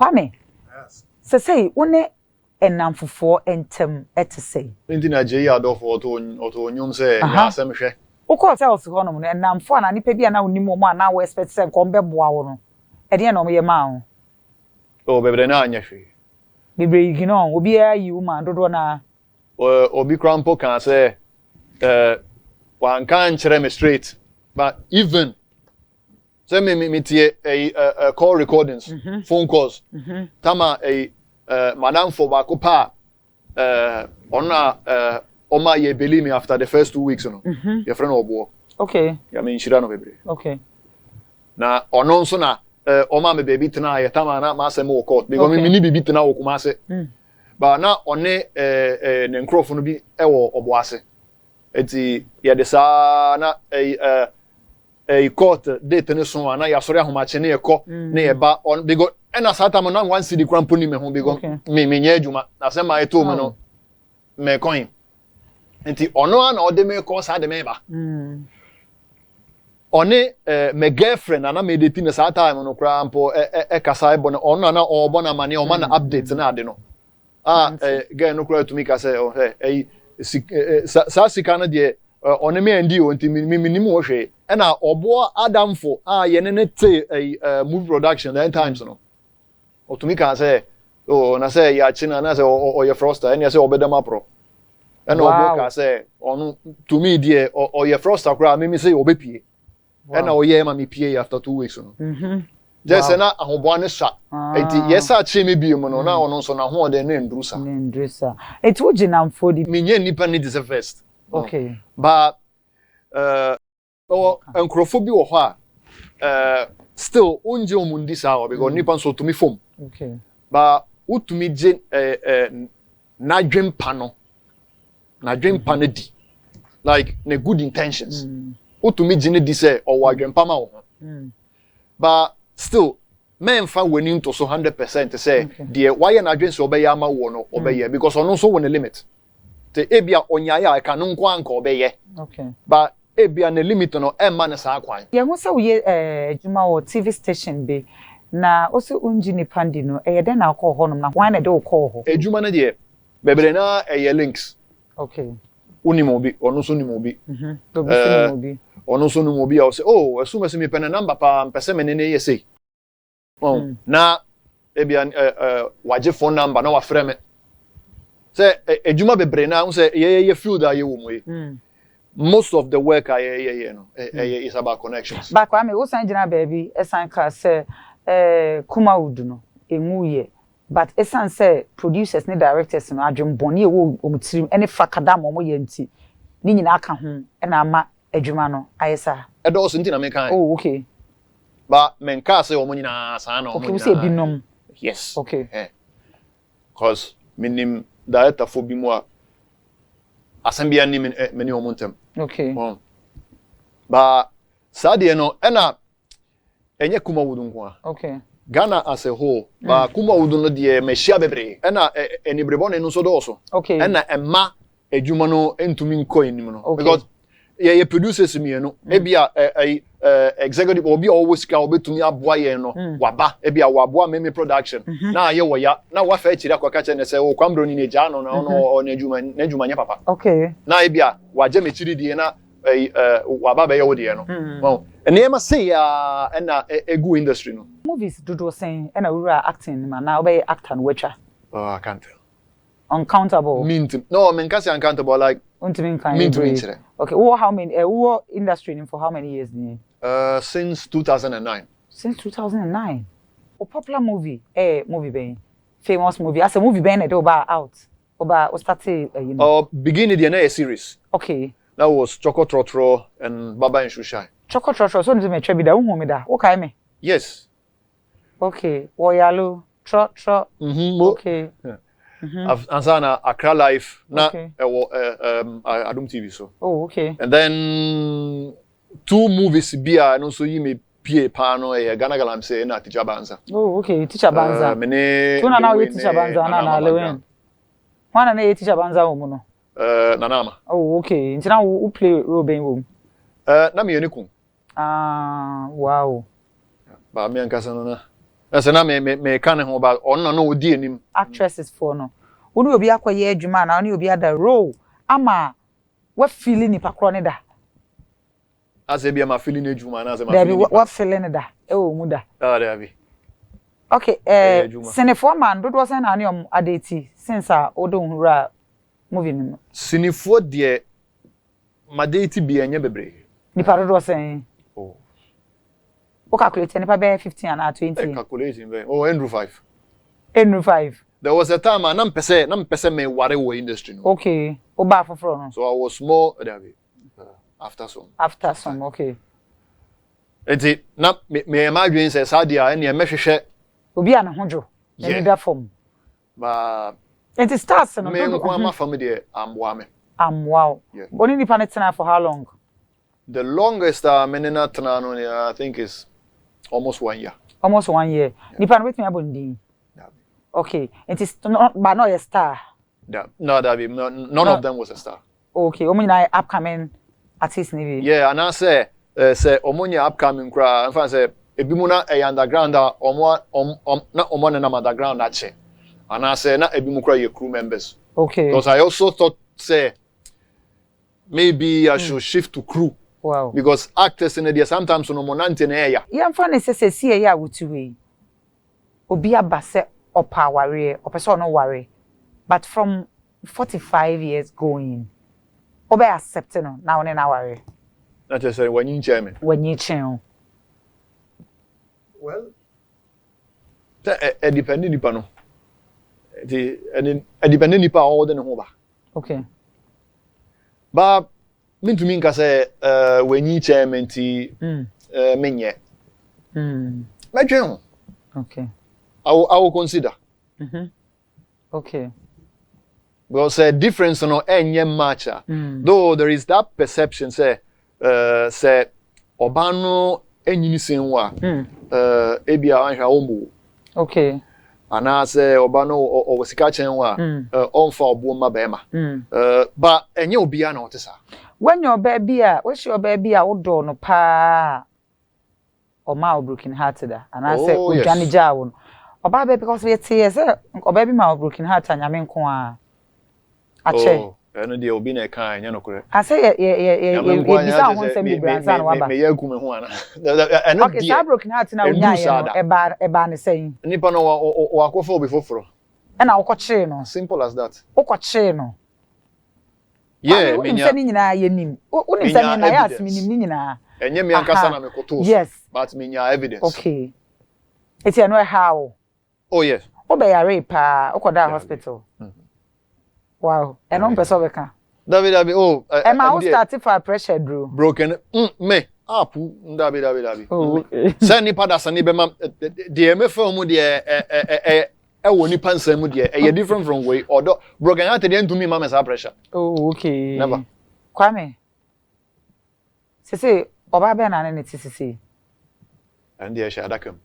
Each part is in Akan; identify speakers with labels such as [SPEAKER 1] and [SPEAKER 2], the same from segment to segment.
[SPEAKER 1] Kwame.
[SPEAKER 2] Yes.
[SPEAKER 1] Say one enam fufuo entem ete say.
[SPEAKER 2] Nti na je ya do for to nyum say ya asem hwe.
[SPEAKER 1] Wokọ hotels ho no enam fo na nipa bia na onim mo na we expect say ko mbe boa wo no. E de na o ye ma ho.
[SPEAKER 2] O bebre na anya hwe.
[SPEAKER 1] Bebre yi no obi ayi woman dodo na
[SPEAKER 2] obi crampo kan say one can chere me straight but even say me tie call recordings phone calls tama madam for Boaku pa ona oma ye believe me after the first 2 weeks no your friend obo
[SPEAKER 1] okay
[SPEAKER 2] ya me nshira no bebre
[SPEAKER 1] okay
[SPEAKER 2] na ono nso na oma me baby tena ye tama na ma se mo court because me ni bibi tena wo kuma se ba na one ne nkrofo no bi ewo obo ase eti ye de sa na court date ne so na ya sori ahoma che ne ekọ ne ye ba on because ena sata mo na one city crampo ni me ho because me nya adwuma na se ma eto mo no me coin enti ono na ode me ko sa de me ba one me girlfriend na me date ne sa time no crampo kasa ebo na ono na obo na mane o ma na update na ade no girl no kura to me ka say oh hey sa sika na de one me andi o nti minim wo hwe na obo adamfo ye ne te movie production that times no o to me ka say oh na say ya china na say o ye froster and ya say obedama pro and obo ka say onu to me de o ye froster kura me say obepie and na o ye ma me pie after 2 weeks no just na ahobo ne sha enti yes a che me bi mu no na ono so na ho de na ndrusa
[SPEAKER 1] eti wo ginam fodi
[SPEAKER 2] me nye nipa need is first
[SPEAKER 1] okay
[SPEAKER 2] but encrophobia wo ho a still unje omundi sa because nipa so to me form
[SPEAKER 1] okay
[SPEAKER 2] but utumi je na dwempa no di like ne good intentions utumi je ne di say o wa dwempa ma wo but still men fa wani into so 100% say the why na adwen so obeye ama wo no obeye because ono so won a limit te ebia onyaya aka no nko anka obeye
[SPEAKER 1] okay
[SPEAKER 2] but ebia na limit no e ma na sa kwan
[SPEAKER 1] ye ho sa we adwuma wo TV station be na oso unji ni pandi no e de na akọ ho no na wan na de ukọ ho
[SPEAKER 2] adwuma na de bebre na links
[SPEAKER 1] okay
[SPEAKER 2] unimo bi ono so nimo bi ono so nimo bi o say oh assume se me pen number pa mpese me ne yesi na ebia waje phone number na wa frɛ me say adwuma bebre na un say ye field aye wo mo most of the work you know is about connections
[SPEAKER 1] ba kwa me wo san gina baby esan ka say kuma wudu no enwuye but esan say producers ne directors no adwum boni e wo omtirim ene fakada mo ye nti ni nyina aka ho na ama adwuma no ayesa
[SPEAKER 2] edo so nti na me kan
[SPEAKER 1] oh okay
[SPEAKER 2] but men ka say omo nyina sa na omo
[SPEAKER 1] okay we say binom
[SPEAKER 2] yes
[SPEAKER 1] okay
[SPEAKER 2] cause minim director for bi mo asambia ni meni omo ntem
[SPEAKER 1] okay
[SPEAKER 2] but sadie no ena enye kuma wudu nko
[SPEAKER 1] okay
[SPEAKER 2] Ghana as a whole ba kuma wudu no de mehia bebre ena enibrebo ne no so do so
[SPEAKER 1] okay
[SPEAKER 2] ena emma adwuma no entumi nko enim no because ye producers mi no ebia executive obi always ka obetumi aboa ye no waba ebia waboa meme production na ye wo ya na wa fa chiri akwaka che ne se o Kwame Broni ne ja no na ono na adwuma nya papa
[SPEAKER 1] okay
[SPEAKER 2] na ebia waje me chiri die na waba be ye wo die no well ene ma say ya na egu industry no
[SPEAKER 1] movies dodo sen na we are acting ma na obey actor no watcha
[SPEAKER 2] I can't tell
[SPEAKER 1] uncountable
[SPEAKER 2] no men can say uncountable like
[SPEAKER 1] okay how many industry for how many years
[SPEAKER 2] since 2009
[SPEAKER 1] since 2009 a popular movie movie ben famous movie as a movie ben dey out oba started you know
[SPEAKER 2] beginning the series
[SPEAKER 1] okay
[SPEAKER 2] that was Choco Trotro and Baba and Shushai
[SPEAKER 1] Choco Trotro so nti me twa bi da hu me da wo kai me
[SPEAKER 2] yes
[SPEAKER 1] okay Woyalo Trotro okay
[SPEAKER 2] Ansana Accra Life na Adum TV so
[SPEAKER 1] oh okay
[SPEAKER 2] and then 2 movies bia no so yi me pie pa no Ghana Galam say na Teacher Banza
[SPEAKER 1] oh okay Teacher Banza
[SPEAKER 2] mene
[SPEAKER 1] tuna na Teacher Banza na lewen wana na Teacher Banza wo mu no
[SPEAKER 2] nanama
[SPEAKER 1] oh okay nti na wo play role ben wo
[SPEAKER 2] na me yeniku
[SPEAKER 1] wow
[SPEAKER 2] ba me ankasa no na That's na me kind of about on no odi anim.
[SPEAKER 1] Actresses for no. Wonu obi akoye adwuma na wonu obi ada role ama what feeling nipa kro ne da.
[SPEAKER 2] As e bia ma feeling adwuma na as ma
[SPEAKER 1] feeling. What feeling da? E wo mu da.
[SPEAKER 2] Ah there be.
[SPEAKER 1] Okay, Sinifo man dodo say na ne adeti since odo nhura movie no.
[SPEAKER 2] Sinifo de ma date bi enye bebre.
[SPEAKER 1] Nipa dodo say.
[SPEAKER 2] Oh.
[SPEAKER 1] O calculate nipa be 15 and 20.
[SPEAKER 2] Calculating be. Oh, Andrew 5.
[SPEAKER 1] Andrew 5.
[SPEAKER 2] There was a time na mpese me ware wo industry no.
[SPEAKER 1] Okay. O ba foforo no.
[SPEAKER 2] So I was more there be. After some.
[SPEAKER 1] After some, okay.
[SPEAKER 2] Enti na me imagine say sadia ene mehwehwe
[SPEAKER 1] obi ana hojo. Na da form.
[SPEAKER 2] Ba
[SPEAKER 1] it starts no.
[SPEAKER 2] Me nko ama fam de amwa me.
[SPEAKER 1] Wow. Boni nipa net na for how long?
[SPEAKER 2] The longest menena tena no I think is almost 1 year.
[SPEAKER 1] Almost 1 year. Nipa no betimi abondin. Okay. It is not but not a star.
[SPEAKER 2] No, that be none of them was a star.
[SPEAKER 1] Okay. Omunyina upcoming artist ni.
[SPEAKER 2] Yeah, and I say omunya upcoming kra. In fact say ebimu na underground na omo na underground ache. And I say na ebimu kra ye crew members.
[SPEAKER 1] Okay.
[SPEAKER 2] Because I also thought say maybe I should shift to crew.
[SPEAKER 1] Wow.
[SPEAKER 2] Because actors in there sometimes no monante na ya.
[SPEAKER 1] Yeah, I'm fine say see ya wutuwe. Obi abase opaware, opese no worry. But from 45 years going, obe accept no now na worry.
[SPEAKER 2] That just say when you chairman.
[SPEAKER 1] When you chen.
[SPEAKER 2] Well, depending nipa no. Depending nipa all the no ba.
[SPEAKER 1] Okay.
[SPEAKER 2] But mean to me say when you chairman ti menye.
[SPEAKER 1] Okay.
[SPEAKER 2] I will consider.
[SPEAKER 1] Okay.
[SPEAKER 2] Because difference no enye match. Though there is that perception say obano enyini senwa ebia anhwa ombu.
[SPEAKER 1] Okay.
[SPEAKER 2] Ana say obano o sika chenwa onfa obo ma bema. But enye obia na otesa.
[SPEAKER 1] When your baby what's your baby odo no pa o ma broken hearted and I say ojani jawo. Oba baby because we say oba baby ma broken heart anyame nko a ache.
[SPEAKER 2] Eno de obi na kan nya no kore.
[SPEAKER 1] I say ye bisa ho nsem bi branza na waba.
[SPEAKER 2] Me yaku me ho ana. Eno de.
[SPEAKER 1] Okay, so broken heart na unya ye no eba ne say.
[SPEAKER 2] Nipa no wa akofo obi foforo.
[SPEAKER 1] E na ukoche no.
[SPEAKER 2] Simple as that.
[SPEAKER 1] Ukoche no.
[SPEAKER 2] Yeah,
[SPEAKER 1] me nya. Uni nyina ye nim. Uni se me Nayas me nim ni nyina.
[SPEAKER 2] Enye me ankasa na me koto.
[SPEAKER 1] Yes.
[SPEAKER 2] But me nya evidence.
[SPEAKER 1] Okay. It's no how.
[SPEAKER 2] Oh yes.
[SPEAKER 1] Obeyare pa ukoda hospital. Wow. And on person beka.
[SPEAKER 2] David oh.
[SPEAKER 1] Emma who started for pressure drew.
[SPEAKER 2] Broken me. Apu David.
[SPEAKER 1] Oh, okay.
[SPEAKER 2] Say nipa da sani be ma de me fa mu de wo nipa nsam mu de e different from way or broken heart dey to me ma me pressure.
[SPEAKER 1] Oh, okay.
[SPEAKER 2] Never.
[SPEAKER 1] Kwame. Sisi oba be na ne sisi.
[SPEAKER 2] And dey sha adakam.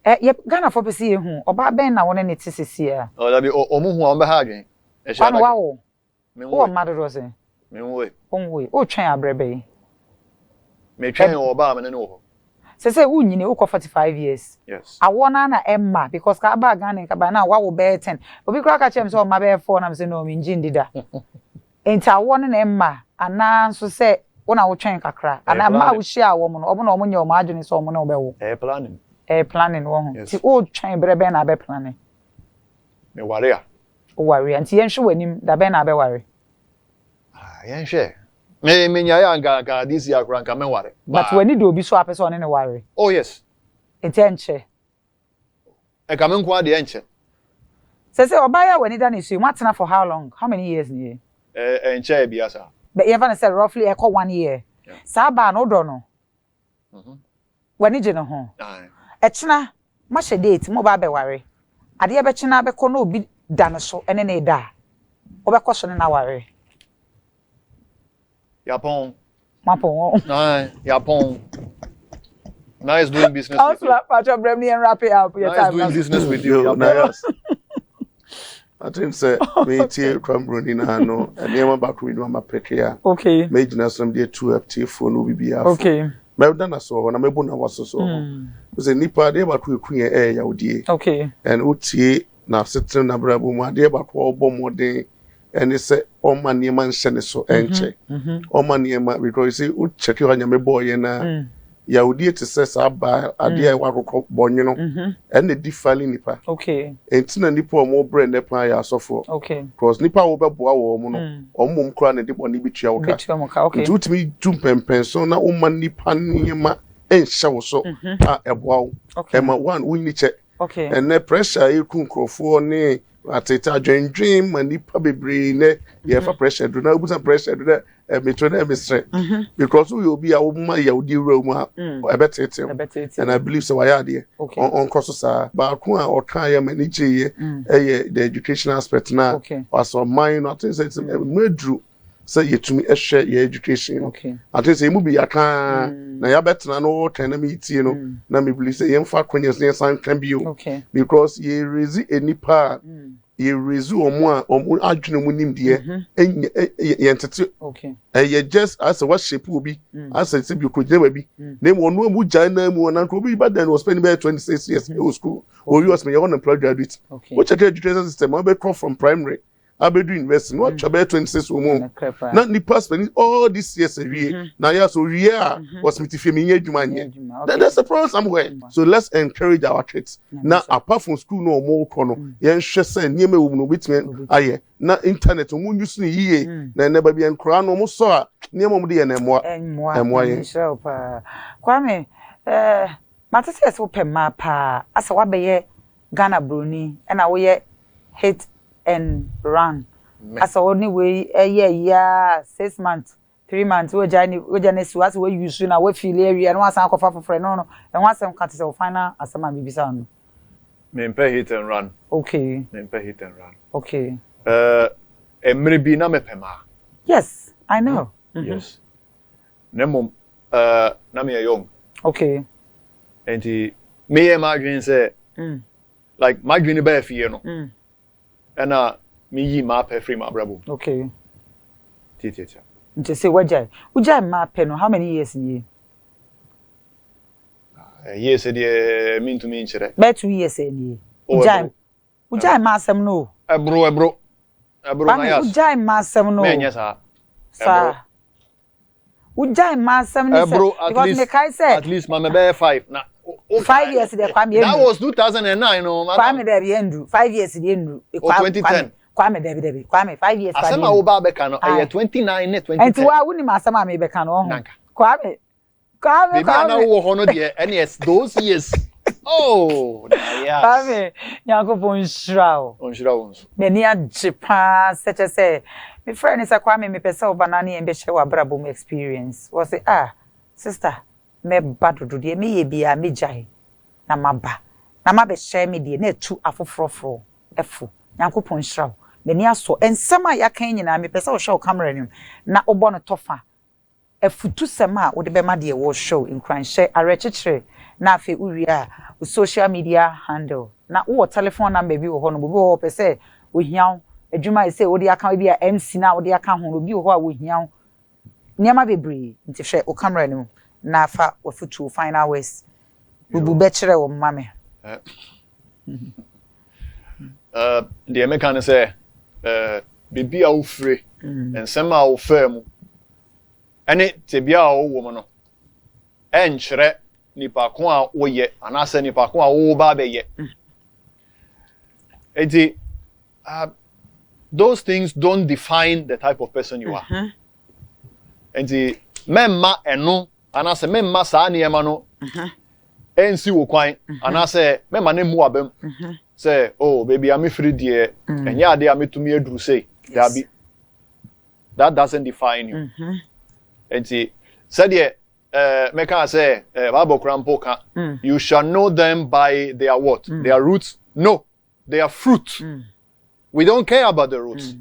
[SPEAKER 1] Yep, Ghana for pesi ehu oba be na wona ne sisi a.
[SPEAKER 2] Oh, David omu hu on be ha adwen. E sha
[SPEAKER 1] adakam. Wow.
[SPEAKER 2] Me
[SPEAKER 1] wo madoro se.
[SPEAKER 2] Me wo.
[SPEAKER 1] Onwe. O twen abrebe.
[SPEAKER 2] Me twen oba me ne wo.
[SPEAKER 1] Sese unyine uko 45 years.
[SPEAKER 2] Yes.
[SPEAKER 1] Awona na emma because ka ba Ghana ka ba na wa wo be 10. Obi kura ka chem se o ma be 4 na me se no me nji ndida. Enti awona na emma ana nso se wona wo twen kakra. Ana ma wo hia wo mo no obo na omo nya o ma adwene se omo na wo be wo. Planning wo ho. Ti o twen brebe na be planning.
[SPEAKER 2] Me ware a.
[SPEAKER 1] O ware anti yen hwe wanim da be na be ware.
[SPEAKER 2] Yen hwe. Me nya ya ga this year kran ka me ware.
[SPEAKER 1] But when you do obi so apese one ne ware.
[SPEAKER 2] Oh yes.
[SPEAKER 1] Enti enche.
[SPEAKER 2] E ka me nko ade enche.
[SPEAKER 1] Say obaya when da ne so matena for how long? How many years ni?
[SPEAKER 2] Enche bia sa.
[SPEAKER 1] But even say roughly e 1 year. Sa ba no do no. When je no ho. E chena ma she date mo ba be ware. Ade e be chena be ko no obi da no so ene ne da. Obekọ ne na ware.
[SPEAKER 2] Yapon.
[SPEAKER 1] Mapon.
[SPEAKER 2] Yapon. Nice doing business.
[SPEAKER 1] I'll slap Patrick Bremley and wrap it up.
[SPEAKER 2] Nice doing business with you.
[SPEAKER 3] Nayas. I think say me tie Kwame Broni na no. And near back with my pekea.
[SPEAKER 1] Okay.
[SPEAKER 3] Me jina some dey 2 FT phone no bibia.
[SPEAKER 1] Okay.
[SPEAKER 3] me dana so na mebu na waso so say nipa de ba ko ekunye ya odie
[SPEAKER 1] okay
[SPEAKER 3] and utie na setre na brabo mu ade ba ko obomode and say o manie man hye so enche o manie ma because say u check your anya me boy na ya odie te say sa ba ade e wa kokko bonye no and the different nipa
[SPEAKER 1] okay
[SPEAKER 3] entina nipa o mo brand ne pa ya sofo
[SPEAKER 1] okay
[SPEAKER 3] because nipa wo be boa wo mo no o mom kra na de boni bi tua wo ka
[SPEAKER 1] okay
[SPEAKER 3] utimi tumpen so na o man nipa niema enhye wo so a eboa wo e ma one wini che
[SPEAKER 1] okay
[SPEAKER 3] and the pressure you kun krofo ne ateta dwendwen manipa bebre ne ye fa pressure do na obusa pressure do na metro na mestre because we obi a wo ma ya odi room a ebetete and I believe so why there on koso sa ba ko a o kan ya manage ye the education aspect na was on mine not say it's medru say yetumi ehwe your education
[SPEAKER 1] okay
[SPEAKER 3] I think say mu bi aka na ya betena no ten na meeting no na me believe say yemfa kwanyes ne san kan bio
[SPEAKER 1] okay
[SPEAKER 3] because ye raise enipa ye raise omo adwene mu nimde yentete
[SPEAKER 1] okay
[SPEAKER 3] ye just as what shape obi as say bi ko jema bi na mo no mu jana mu na ko bi baden was spending about 26 years in school or you was me unemployed graduate which education system I be come from primary abedu university no chabe 26 women na nipa spending all this years away na ya so here was mitifie me adwuma nye that's the problem somewhere so let's encourage our kids na apart from school no more kono yen hwe say niema wo no bitime aye na internet mo use ni yie na neba bi enkra no mo so a niema mo de ye na emoa ye
[SPEAKER 1] Kwame matese so pema pa asa wa be ye Ghana Broni na wo ye hit and run as only way a year 6 months 3 months we jani so as we use na we feel area and once anko for friend no and once am cut say final asama bibisa no
[SPEAKER 2] me mpe hit and run
[SPEAKER 1] okay
[SPEAKER 2] me mpe hit and run
[SPEAKER 1] okay
[SPEAKER 2] emre bi na mepema
[SPEAKER 1] yes I know
[SPEAKER 2] yes nemo na me young
[SPEAKER 1] okay
[SPEAKER 2] and me e ma dream say like my dream be fie no and me yi ma pe free ma brabo
[SPEAKER 1] okay
[SPEAKER 2] tia
[SPEAKER 1] nti say wajai ma pe no how many years ye
[SPEAKER 2] yes de mean to me nchire
[SPEAKER 1] be 2 years ni wajai ma asem no
[SPEAKER 2] ebro Nayas
[SPEAKER 1] wajai ma asem no
[SPEAKER 2] me nya sa
[SPEAKER 1] wajai ma asem ni say because me kai say
[SPEAKER 2] at least ma me be 5 na
[SPEAKER 1] 5 years there Kwame
[SPEAKER 2] that was 2009 no
[SPEAKER 1] Kwame there endu 5 years there endu
[SPEAKER 2] 2010
[SPEAKER 1] Kwame there Kwame 5 years
[SPEAKER 2] asema wo ba be ka no 29 ne 2010
[SPEAKER 1] enti wa woni masema me be ka no Kwame
[SPEAKER 2] na wo ho no de NS those years oh Nayas
[SPEAKER 1] Kwame yanko ponshrawo
[SPEAKER 2] onso
[SPEAKER 1] me ni ajipa such say me friend is Kwame me pesa obanani embe hye wa brabom experience was say sister me badodo de me ye bia me jai na maba na mabe share me de na etu afofrofro efu yankopon hraw me ni aso ensema ya kan nyina me pesa wo show camera nim na obo no tofa efutu sema wo de be ma de wo show in kran share arechechere na afi uwi a social media handle na wo telephone number bi wo ho no bo wo pese wo hiaw adwuma ise wo de aka bi a MC na wo de aka ho no bi wo ho a wo hiaw niama bebre nti hwe wo camera nim na fa wafutu final ways bubu bechere wo mame
[SPEAKER 2] the mechanic say bibi a wo free ensema a wo fam ene tebia a wo wo no enkyere nipa ko a wo ye anase nipa ko a wo ba be ye eti those things don't define the type of person you are enti memma eno anase memma saa niema no ensi wo kwan anase memma ne mu abam say oh baby am free there enya ade ametumi aduru say that doesn't define you enti said ye meka say Bible krampo ka you shall know them by their what their roots no their fruit we don't care about the roots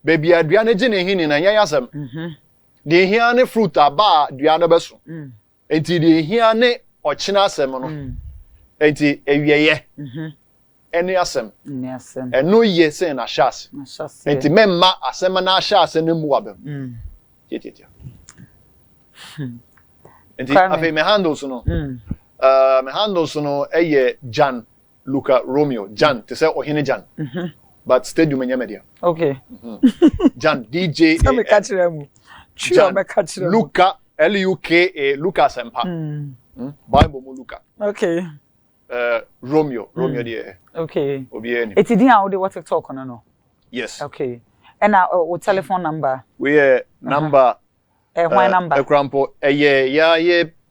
[SPEAKER 2] baby aduane gine hini na yasam the hiane fruit aba duane beso enti the hiane ochina asem no enti ewieye eni asem eno ye se na shas enti memma asem na shas ne mu abem Enti afi me handles no. Me handles no eye Jan Luca Romeo Jan te say ohene Jan. But stadium enya media.
[SPEAKER 1] Okay.
[SPEAKER 2] Jan DJ
[SPEAKER 1] Tell me catch them.
[SPEAKER 2] Jan Luca Luka Luca Sempa. Bible mo Luca.
[SPEAKER 1] Okay.
[SPEAKER 2] Romeo there.
[SPEAKER 1] Okay.
[SPEAKER 2] Obi any.
[SPEAKER 1] It's the how they what talk on no.
[SPEAKER 2] Yes.
[SPEAKER 1] Okay. And our telephone number.
[SPEAKER 2] We number
[SPEAKER 1] why number?
[SPEAKER 2] Ekrampo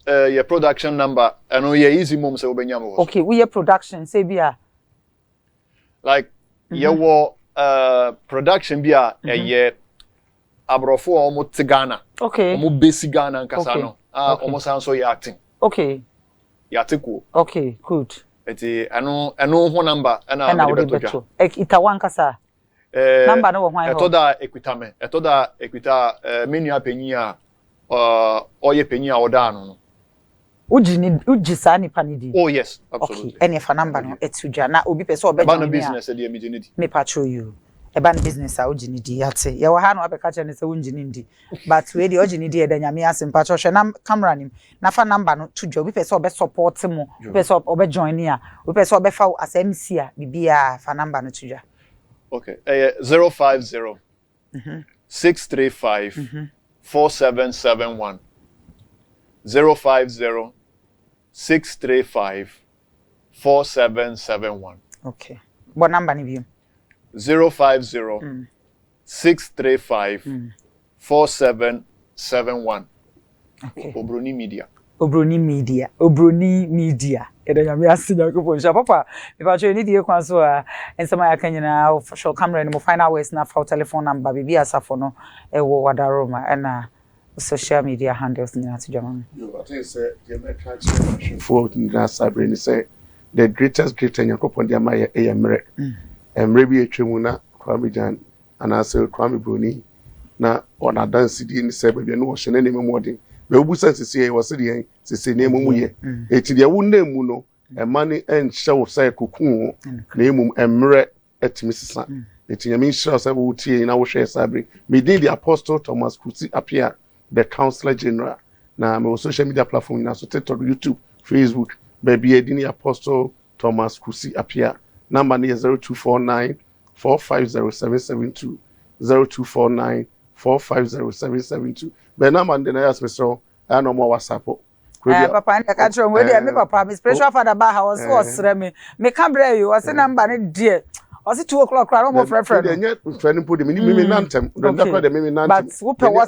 [SPEAKER 2] your production number and we easy mom say obenyam.
[SPEAKER 1] Okay, we your production say bia.
[SPEAKER 2] Like your production bia abrofo omo Ghana.
[SPEAKER 1] Okay.
[SPEAKER 2] Omo basic Ghana nkasa no. Omo san so you acting.
[SPEAKER 1] Okay.
[SPEAKER 2] Yatiko.
[SPEAKER 1] Okay, good.
[SPEAKER 2] Eti ano ho number and
[SPEAKER 1] we beto. Ita wankasa. Number no why ho.
[SPEAKER 2] Etoda equita menu apenyi a oye penyi a oda no.
[SPEAKER 1] Uji sa nipa ni di.
[SPEAKER 2] Oh yes, absolutely.
[SPEAKER 1] Okay, any fa number no etuja na obi pese obejo.
[SPEAKER 2] Ba no business e dey me jini di.
[SPEAKER 1] Me patrol you. Eba business a uji ni di ate. Ye wo ha no abeka che ne se unji ni di. But we dey uji ni di e da nyame asem patrol hwe na camera nim. Na fa number no tuja obi pese obe support mo. Obi pese obe join ya. Obi pese obe fa as MC a bibia fa number no tuja.
[SPEAKER 2] Okay. 050 635 4771. 050 635 4771.
[SPEAKER 1] Okay. What number ni bi?
[SPEAKER 2] 050 635 4771.
[SPEAKER 1] Okay.
[SPEAKER 2] Obroni Media.
[SPEAKER 1] Obroni Media. Eda nyame asinya ko ponsha papa. Me pa twa ni die kwan so a ensema ya kanyina for camera ni mo final ways na for telephone number bibi asafo no e wo wadaroma na social media handles ni ati jama.
[SPEAKER 3] You I think say the American for na sabre ni say the greatest yakopon dia ma e mere. Emre bi etwemu na Kwame Jan anase Kwame Broni na ona dance di ni say bia no wo hye na nemu modern. Me obu sense say wo se de sese nemu mu ye. Eti de wo nemu no e mani en hye say kokun na emum emre etimi sisa. Eti nyame hye say wo tie na wo hye sabre. Me din the Apostle Thomas Kuti appear the Counselor General na me social media platform na so TikTok, YouTube, Facebook, baby edini Apostle Thomas Kusi appear. Number is 0249 450772 0249 450772. But number then I ask me so I no more WhatsApp.
[SPEAKER 1] Papa and I catch on me papa my spiritual father ba house was me can bring you was number ni dear. Was it 2 o'clock? I don't friend.
[SPEAKER 3] Friend put the me nantem. Don't cry the me nantem.
[SPEAKER 1] But who prefer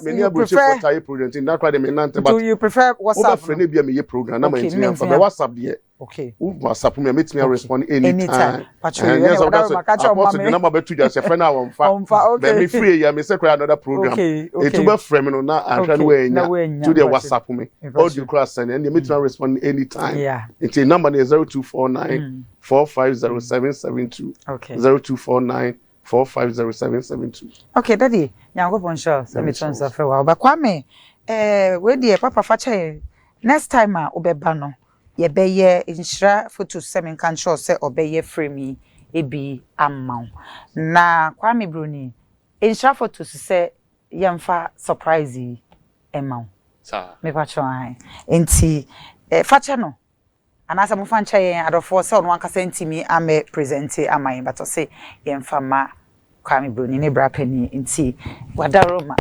[SPEAKER 3] Do
[SPEAKER 1] you prefer WhatsApp?
[SPEAKER 3] Friend be me program na me for the WhatsApp there.
[SPEAKER 1] Okay.
[SPEAKER 3] WhatsApp me meet me respond anytime.
[SPEAKER 1] Patrol.
[SPEAKER 3] Yes, the number be to just friend now on fa. Then me free ya me say cry another program.
[SPEAKER 1] Okay.
[SPEAKER 3] E to be friend no na ahwa no we nya to the WhatsApp me. All the class send and meet me respond anytime.
[SPEAKER 1] Yeah.
[SPEAKER 3] It's a number is 0249 450772.
[SPEAKER 1] Okay.
[SPEAKER 3] 0249 450772.
[SPEAKER 1] Okay, daddy. Nyankopon sure. Let me transfer wa. Ba Kwame, we dey papa fache next time obeba no. Ye beye inshra photo semen kan sure say obeye frame ebi amount. Na Kwame Broni inshra photo say yemfa surprise amount.
[SPEAKER 2] Sa.
[SPEAKER 1] Me pa chwan. Enti fache no. Anasa mo fancha yen adofo say ono anka sentimi ame present amayin but say yemfa ma Kwame Broni ne bra pani enti wadaroma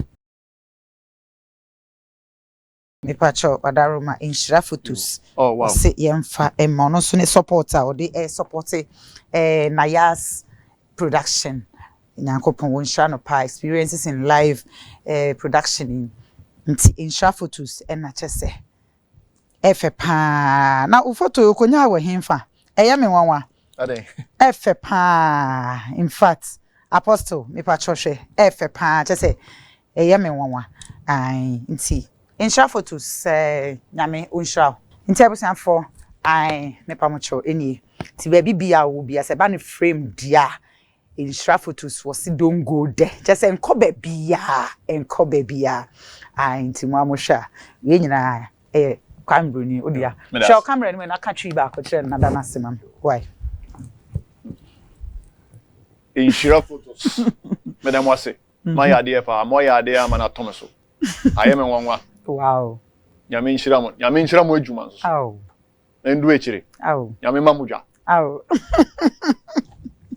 [SPEAKER 1] me pacho wadaroma inshira photos.
[SPEAKER 2] Oh wow.
[SPEAKER 1] Say yemfa no so ne supporter or the support Nayas production. Nyankopon won share no pa experiences in live production nti inshira photos na chese efe pa na u photo konya wo hemfa eya me wanwa
[SPEAKER 2] ade
[SPEAKER 1] efe pa in fact Apostle me pacho hwe efe pa chese eya me wanwa ai nti inshira photos nyame unshira nti abusanfo ai me pamocho eni ti ba bibia wo bia se ba ne frame dia inshira photos was don't go there just enko bia ai nti mo amosha we nyina Kwame Broni odia show camera ni na ka twi ba ko kire na dana semam why
[SPEAKER 2] inshira photos madam wase my idea pa mo ya idea mana tomeso ayeme nwanwa
[SPEAKER 1] wow
[SPEAKER 2] nyame nhyira mo adwuma nso
[SPEAKER 1] aw
[SPEAKER 2] ndu echire
[SPEAKER 1] aw
[SPEAKER 2] nyame mamudwa
[SPEAKER 1] aw